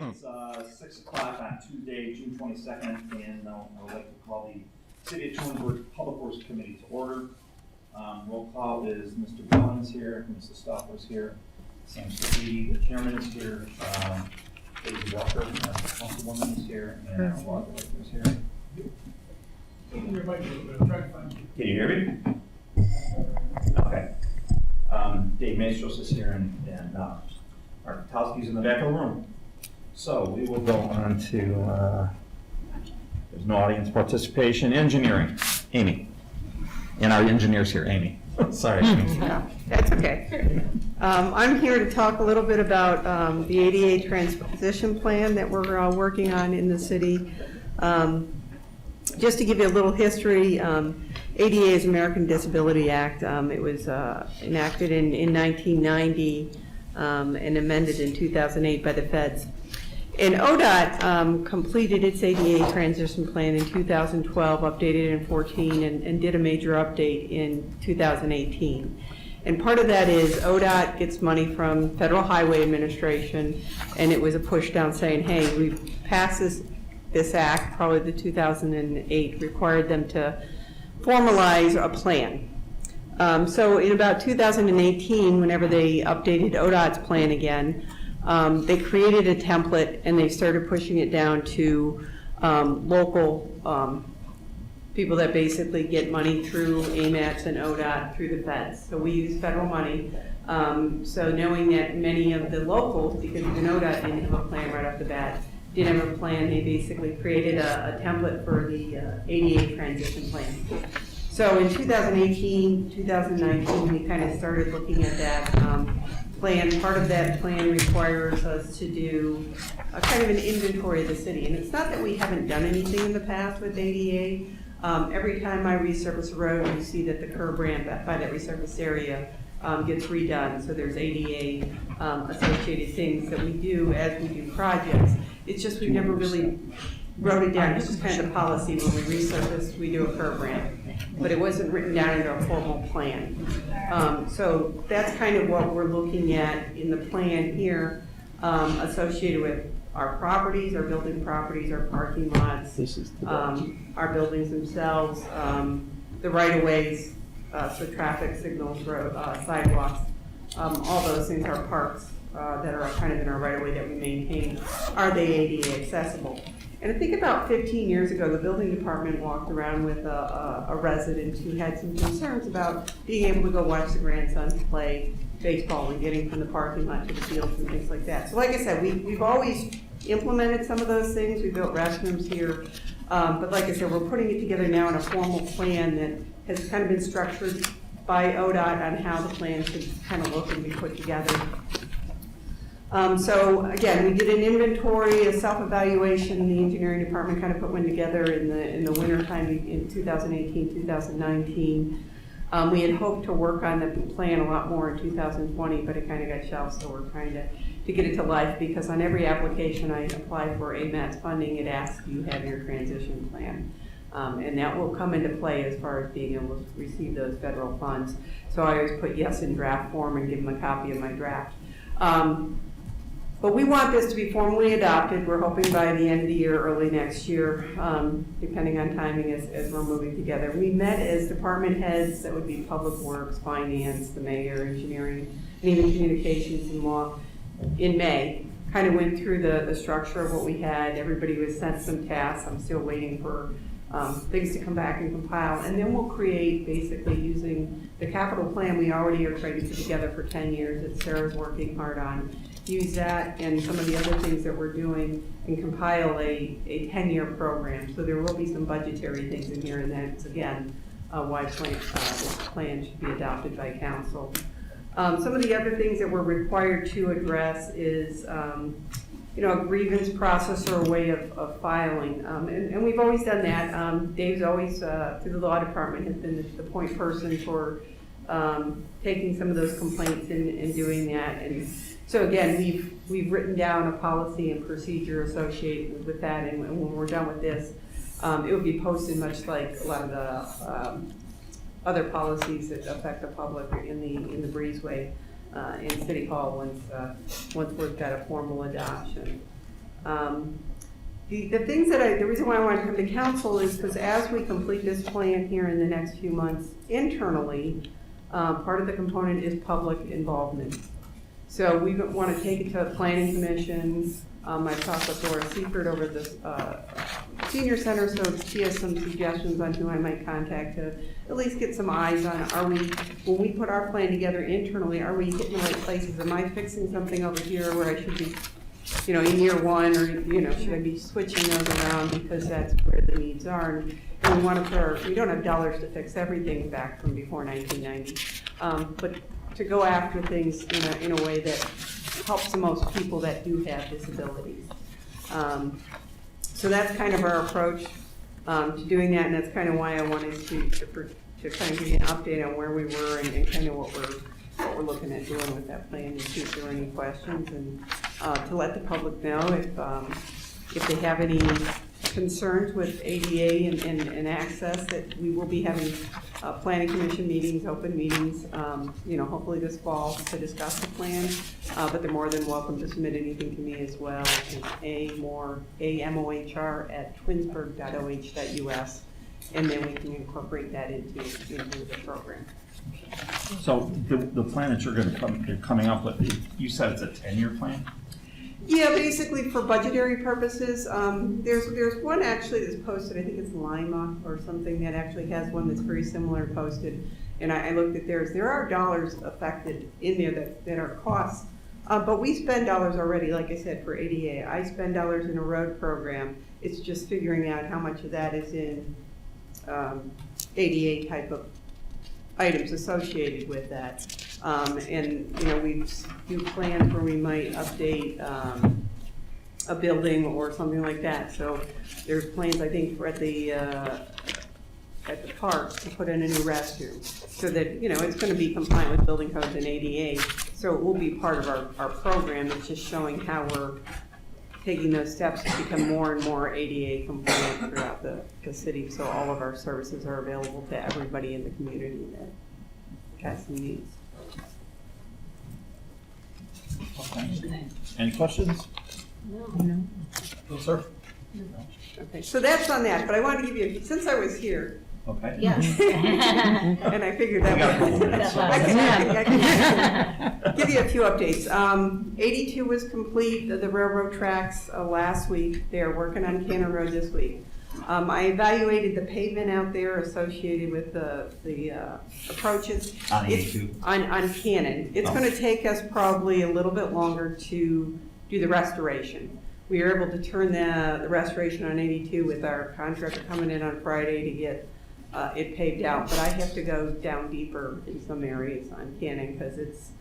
It's 6 o'clock on Tuesday, June 22nd, and I would like to call the City of Twinsburg Public Works Committee to order. Roll call is Mr. Bellins here, Mrs. Stoffler's here, Sam Safidi, the chairman is here, Daisy Walker, the councilwoman is here, and our law director is here. Can you hear me? Okay. Dave Maestros is here, and Mark Kotowski's in the back of the room. So we will go on to, there's no audience participation, engineering, Amy. And our engineer's here, Amy. Sorry, Amy. No, that's okay. I'm here to talk a little bit about the ADA transition plan that we're working on in the city. Just to give you a little history, ADA is American Disability Act. It was enacted in 1990 and amended in 2008 by the feds. And ODOT completed its ADA transition plan in 2012, updated in 14, and did a major update in 2018. And part of that is ODOT gets money from Federal Highway Administration, and it was a push down saying, hey, we've passed this act, probably the 2008, required them to formalize a plan. So in about 2018, whenever they updated ODOT's plan again, they created a template and they started pushing it down to local people that basically get money through AMATs and ODOT through the feds. So we use federal money. So knowing that many of the locals, because even ODOT didn't have a plan right off the bat, didn't have a plan, they basically created a template for the ADA transition plan. So in 2018, 2019, we kind of started looking at that plan. Part of that plan requires us to do a kind of an inventory of the city. And it's not that we haven't done anything in the past with ADA. Every time I resurface a road, you see that the curb ramp by that resurfaced area gets redone. So there's ADA associated things that we do as we do projects. It's just we never really wrote it down. It's just kind of the policy. When we resurface, we do a curb ramp. But it wasn't written down in our formal plan. So that's kind of what we're looking at in the plan here, associated with our properties, our building properties, our parking lots, our buildings themselves, the right-of-ways, so traffic signals, road, sidewalks, all those things, our parks that are kind of in our right-of-way that we maintain. Are they ADA accessible? And I think about 15 years ago, the building department walked around with a resident who had some concerns about being able to go watch the grandsons play baseball and getting from the parking lot to the fields and things like that. So like I said, we've always implemented some of those things. We built restrooms here. But like I said, we're putting it together now in a formal plan that has kind of been structured by ODOT on how the plan should kind of look and be put together. So again, we did an inventory, a self-evaluation. The engineering department kind of put one together in the winter time in 2018, 2019. We had hoped to work on the plan a lot more in 2020, but it kind of got shelved, so we're trying to get it to life, because on every application I apply for AMAT's funding, it asks you have your transition plan. And that will come into play as far as being able to receive those federal funds. So I always put yes in draft form and give them a copy of my draft. But we want this to be formally adopted. We're hoping by the end of the year, early next year, depending on timing as we're moving together. We met as department heads, that would be Public Works, Finance, the Mayor, Engineering, and even Communications and Law in May. Kind of went through the structure of what we had. Everybody was sent some tasks. I'm still waiting for things to come back and compile. And then we'll create, basically using the capital plan we already are trying to put together for 10 years that Sarah's working hard on. Use that and some of the other things that we're doing and compile a 10-year program. So there will be some budgetary things in here, and that's, again, why this plan should be adopted by council. Some of the other things that we're required to address is a grievance process or a way of filing. And we've always done that. Dave's always, through the law department, has been the point person for taking some of those complaints and doing that. And so again, we've written down a policy and procedure associated with that, and when we're done with this, it will be posted much like a lot of the other policies that affect the public in the breezeway in City Hall once we've got a formal adoption. The things that the reason why I wanted to come to council is because as we complete this plan here in the next few months internally, part of the component is public involvement. So we want to take it to a planning commission. I've talked with Laura Seifert over this senior center, so she has some suggestions on who I might contact to at least get some eyes on, when we put our plan together internally, are we hitting the right places? Am I fixing something over here where I should be, in year one, or, should I be switching those around because that's where the needs are? And we want to we don't have dollars to fix everything back from before 1990, but to go after things in a way that helps the most people that do have disabilities. So that's kind of our approach to doing that, and that's kind of why I wanted to kind of give you an update on where we were and kind of what we're looking at doing with that plan, and see if there are any questions, and to let the public know if they have any concerns with ADA and access, that we will be having planning commission meetings, open meetings, hopefully this fall to discuss the plan, but they're more than welcome to submit anything to me as well, which is amohr@twinsburg.oh.us, and then we can incorporate that into the program. So the plan that you're coming up with, you said it's a 10-year plan? Yeah, basically for budgetary purposes, there's one actually that's posted, I think it's Lima or something, that actually has one that's very similar posted, and I looked at theirs. There are dollars affected in there that are costs, but we spend dollars already, like I said, for ADA. I spend dollars in a road program. It's just figuring out how much of that is in ADA type of items associated with that. We do plans where we might update a building or something like that. So there's plans, I think, for at the park to put in a new restroom, so that, it's going to be compliant with building codes and ADA. So it will be part of our program. It's just showing how we're taking those steps to become more and more ADA compliant throughout the city, so all of our services are available to everybody in the community that has some needs. Okay. Any questions? No. No, sir. Okay, so that's on that, but I wanted to give you, since I was here, Okay. Yes. and I figured that We got a couple would, minutes, so- I can give you a few updates. 82 was complete, the railroad tracks last week. They're working on Cannon Road this week. I evaluated the pavement out there associated with the approaches. On It's- 82? On Cannon. It's Oh. gonna take us probably a little bit longer to do the restoration. We were able to turn the restoration on 82 with our contractor coming in on Friday to get it paved out, but I have to go down deeper in some areas on Cannon because it's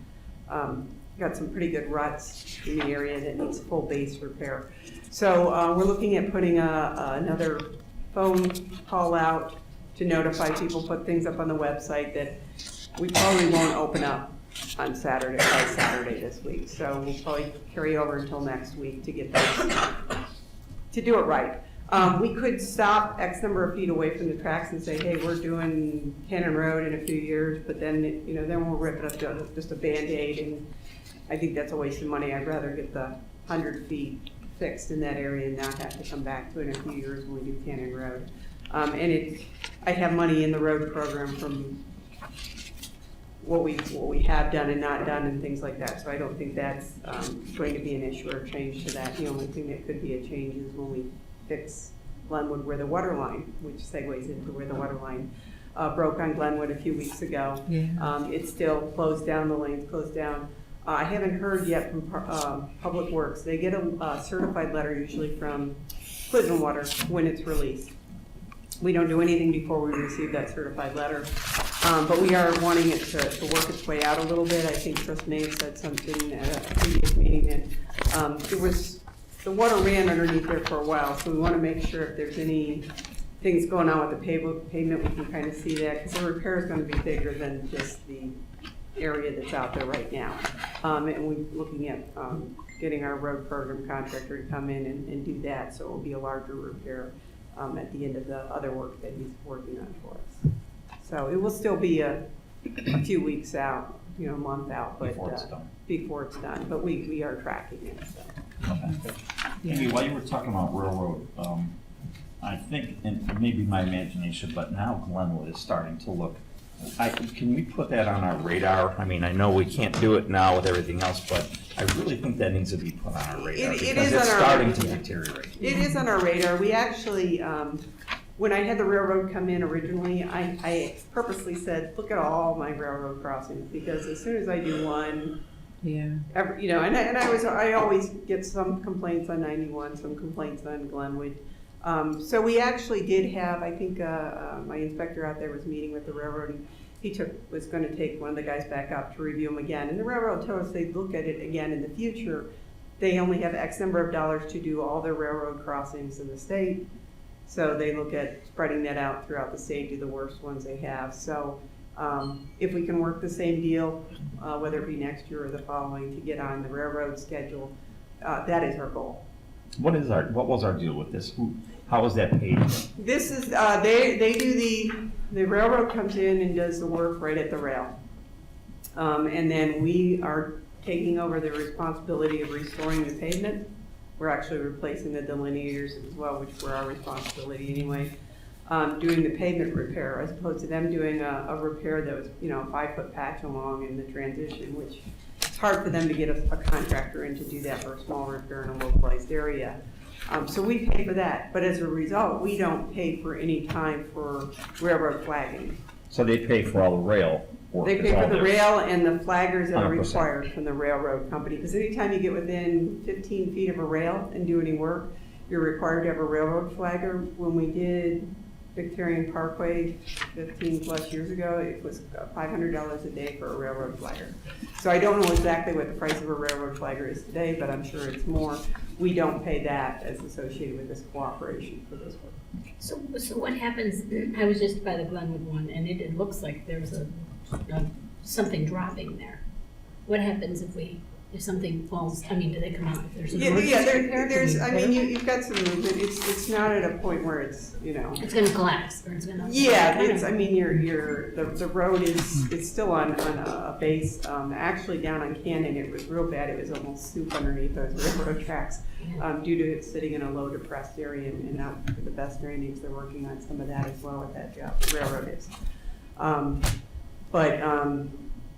got some pretty good ruts in the area that needs full base repair. So we're looking at putting another phone call out to notify people, put things up on the website that we probably won't open up on Saturday, by Saturday this week. So we'll probably carry over until next week to get those, to do it right. We could stop X number of feet away from the tracks and say, hey, we're doing Cannon Road in a few years, but then, then we'll rip it up to just a Band-Aid, and I think that's a waste of money. I'd rather get the 100 feet fixed in that area and not have to come back to it in a few years when we do Cannon Road. I have money in the road program from what we have done and not done and things like that, so I don't think that's going to be an issue or a change to that. The only thing that could be a change is when we fix Glenwood where the water line, which segues into where the water line broke on Glenwood a few weeks ago. Yeah. It's still closed down, the lane's closed down. I haven't heard yet from Public Works. They get a certified letter usually from Cleveland Water when it's released. We don't do anything before we receive that certified letter, but we are wanting it to work its way out a little bit. I think Chris may have said something at a previous meeting that the water ran underneath there for a while, so we want to make sure if there's any things going on with the pavement, we can kind of see that, because the repair is going to be bigger than just the area that's out there right now. And we're looking at getting our road program contractor to come in and do that, so it will be a larger repair at the end of the other work that he's working on for us. So it will still be a few weeks out, a month out, but Before it's done. before it's done. But we are tracking it. So. Okay. Amy, while you were talking about railroad, I think, and maybe my imagination, but now Glenwood is starting to look, can we put that on our radar? I mean, I know we can't do it now with everything else, but I really think that needs to be put on our radar It because is it's on our starting radar. to deteriorate. It is on our radar. We actually, when I had the railroad come in originally, I purposely said, look at all my railroad crossings, because as soon as I do one, Yeah. you know, and I always get some complaints on 91, some complaints on Glenwood. So we actually did have, I think, my inspector out there was meeting with the railroad, and he was gonna take one of the guys back out to review them again. And the railroad told us they'd look at it again in the future. They only have X number of dollars to do all their railroad crossings in the state. So they look at spreading that out throughout the state, do the worst ones they have. So if we can work the same deal, whether it be next year or the following, to get on the railroad schedule, that is our goal. What was our deal with this? How was that paid? This is, they do the railroad comes in and does the work right at the rail. And then we are taking over the responsibility of restoring the pavement. We're actually replacing the delineators as well, which were our responsibility anyway. Doing the pavement repair, as opposed to them doing a repair that was, you know, a 5-foot patch along in the transition, which it's hard for them to get a contractor in to do that for a small repair in a localized area. So we pay for that, but as a result, we don't pay for any time for railroad flagging. So they pay for all the rail work. They It's pay all for the theirs. rail and the flaggers that are 100%. required from the railroad company. Because anytime you get within 15 feet of a rail and do any work, you're required to have a railroad flagger. When we did Victorian Parkway 15 plus years ago, it was $500 a day for a railroad flagger. So I don't know exactly what the price of a railroad flagger is today, but I'm sure it's more. We don't pay that as associated with this cooperation for this work. So what happens, I was just by the Glenwood one, and it looks like there's something dropping there. What happens if something falls, I mean, do they come out if there's an emergency repair? There's, I mean, you've got some movement. It's not at a point where it's, you know. It's gonna collapse, or it's gonna. Yeah, it's, I mean, the road is still on a base, actually down on Cannon, it was real bad, it was almost soup underneath those railroad tracks, due to it sitting in a low depressed area and not the best drainage. They're working on some of that as well with that job, the railroad is.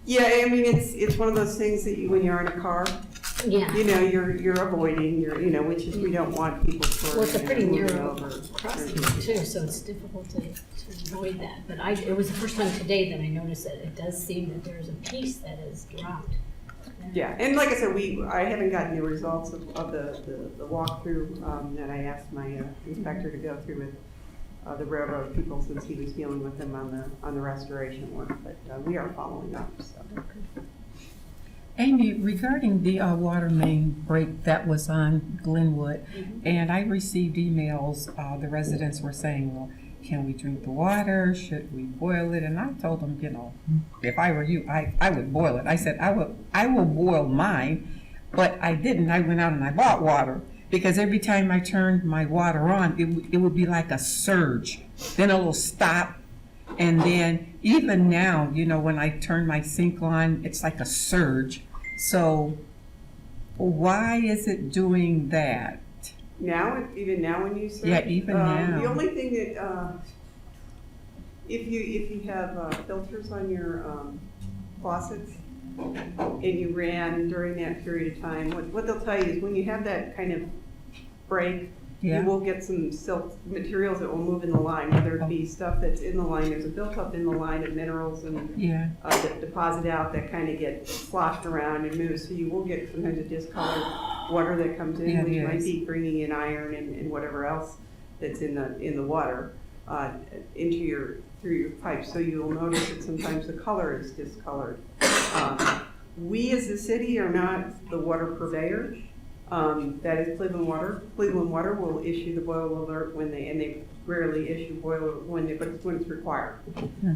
Yeah, I mean, it's one of those things that when you're in a car, Yeah, you know, you're avoiding, you know, which is, we don't want people sort of. well, it's a pretty moving narrow over. crossing too, so it's difficult to avoid that. But it was the first time today that I noticed that it does seem that there's a piece that is dropped. Yeah, and like I said, I haven't gotten the results of the walkthrough that I asked my inspector to go through with the railroad people, since he was dealing with them on the restoration work, but we are following up, so. Amy, regarding the water main break that was on Glenwood, and I received emails, the residents were saying, well, can we drink the water? Should we boil it? And I told them, you know, if I were you, I would boil it. I said, I will boil mine, but I didn't. I went out and I bought water, because every time I turned my water on, it would be like a surge. Then it'll stop. And then even now, you know, when I turn my sink on, it's like a surge. So why is it doing that? Now, even now when you search? Yeah, even now. The only thing that, if you have filters on your faucets, and you ran during that period of time, what they'll tell you is when you have that kind of break, Yeah. you will get some silt materials that will move in the line, whether it be stuff that's in the line, there's a buildup in the line of minerals and Yeah. that deposit out that kind of get sloshed around and moves, so you will get sometimes a discolored water that comes in, Yeah, which yes. might be bringing in iron and whatever else that's in the water through your pipes, so you'll notice that sometimes the color is discolored. We as a city are not the water purveyor. That is Cleveland Water. Cleveland Water will issue the boil alert when they rarely issue boil when it's required.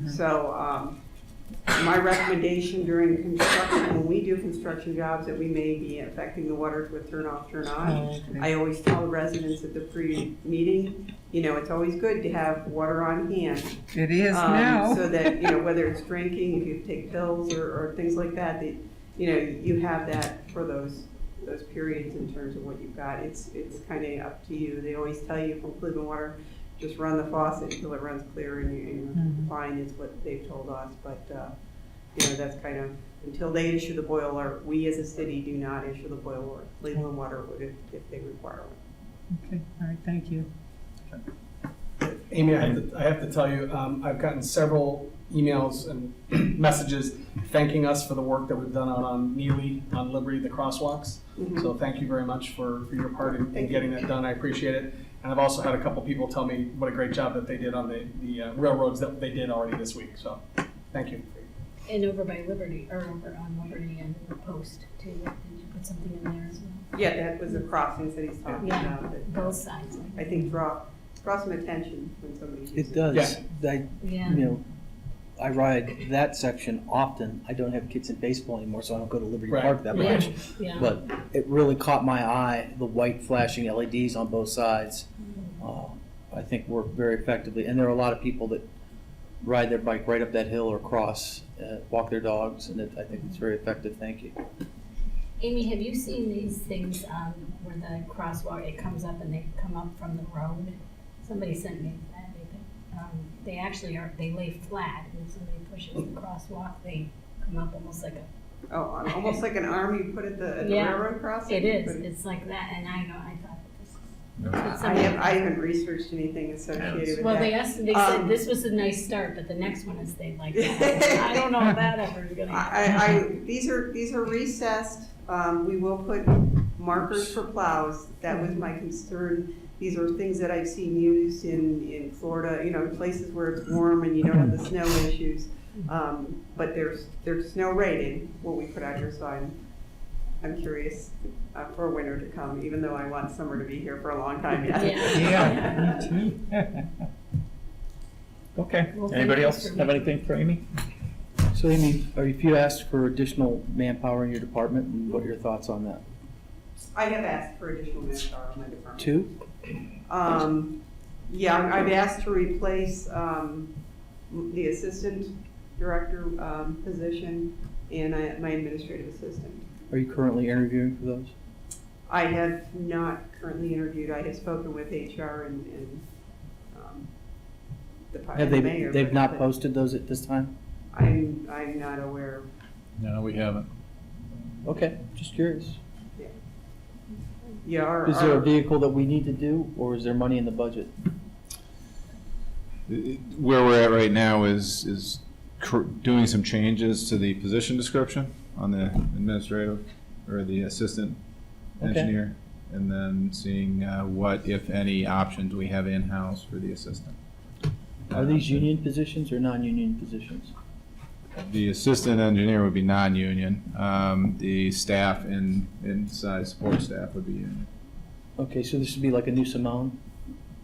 So, my recommendation during construction, when we do construction jobs that we may be affecting the water with turn off, turn on, Oh, okay. I always tell the residents at the pre-meeting, you know, it's always good to have water on hand. It is now. So that, you know, whether it's drinking, if you take pills or things like that, you know, you have that for those those periods in terms of what you've got. It's kind of up to you. They always tell you from Cleveland Water, just run the faucet until it runs clear and you're fine, is what they've told us. But, that's kind of, until they issue the boiler, we as a city do not issue the boiler. Cleveland Water would if they require one. Okay, all right, thank you. Amy, I have to tell you, I've gotten several emails and messages thanking us for the work that we've done out on Neely, on Liberty, the crosswalks. So thank you very much for your part in getting that done. I appreciate it. And I've also had a couple people tell me what a great job that they did on the railroads that they did already this week. So thank you. And over by Liberty, or over on Liberty and the Post too, did you put something in there as well? Yeah, that was the crossings that he's talking Yeah, about. that, both sides. I think draw some attention when somebody uses It does. Yeah. I ride that section often. I don't have kids in baseball anymore, so I don't go to Liberty Right. Park that Yeah, much. yeah. But it really caught my eye, the white flashing LEDs on both sides. I think work very effectively. And there are a lot of people that ride their bike right up that hill or across, walk their dogs, and I think it's very effective. Thank you. Amy, have you seen these things where the crosswalk, it comes up and they come up from the road? Somebody sent me that. They actually are, they lay flat, and somebody pushes the crosswalk, they come up almost like a, almost like an arm you put at the Yeah, railroad crossing. it is, but it's like that, and I thought this is. I haven't researched anything associated with Well, that. they said this was a nice start, but the next one is they like that. I don't know if that ever is gonna happen. These are recessed. We will put markers for plows. That was my concern. These are things that I've seen used in Florida, places where it's warm and you don't have the snow issues. But they're snow rated, what we put out here, so I'm curious for winter to come, even though I want summer to be here for a long time yet. Yeah, me too. Okay, Well, thank anybody you else for have making- anything for Amy? So Amy, if you asked for additional manpower in your department, and what are your thoughts on that? I have asked for additional manpower in my department. 2? Yeah, I've asked to replace the assistant director position and my administrative assistant. Are you currently interviewing for those? I have not currently interviewed. I have spoken with HR and the Have mayor. they've but- not but posted those at this time? I'm not aware of. No, we haven't. Okay, just curious. Yeah, Is there a vehicle that we need to do, or is there money in the budget? Where we're at right now is doing some changes to the position description on the administrative or the assistant Okay. engineer, and then seeing what, if any, options we have in-house for the assistant. Are these union positions or non-union positions? The assistant engineer would be non-union. The staff inside support staff would be union. Okay, so this would be like a new Simone?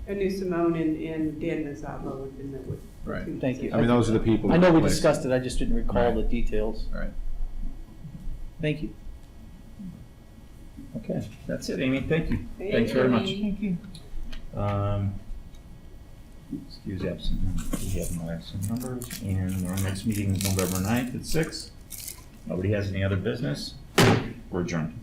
a new Simone and Dan Mazzablo would be with. Right. Thank you. I mean, those are the people. I know we replaced. discussed it, I just didn't recall Right. the details. Right. Thank you. Okay, that's it, Amy, thank you. Thank Thanks you, very much. Amy. Thank you. Excuse absent, we have no absent numbers, and our next meeting is November 9th at 6. Nobody has any other business? We're adjourned.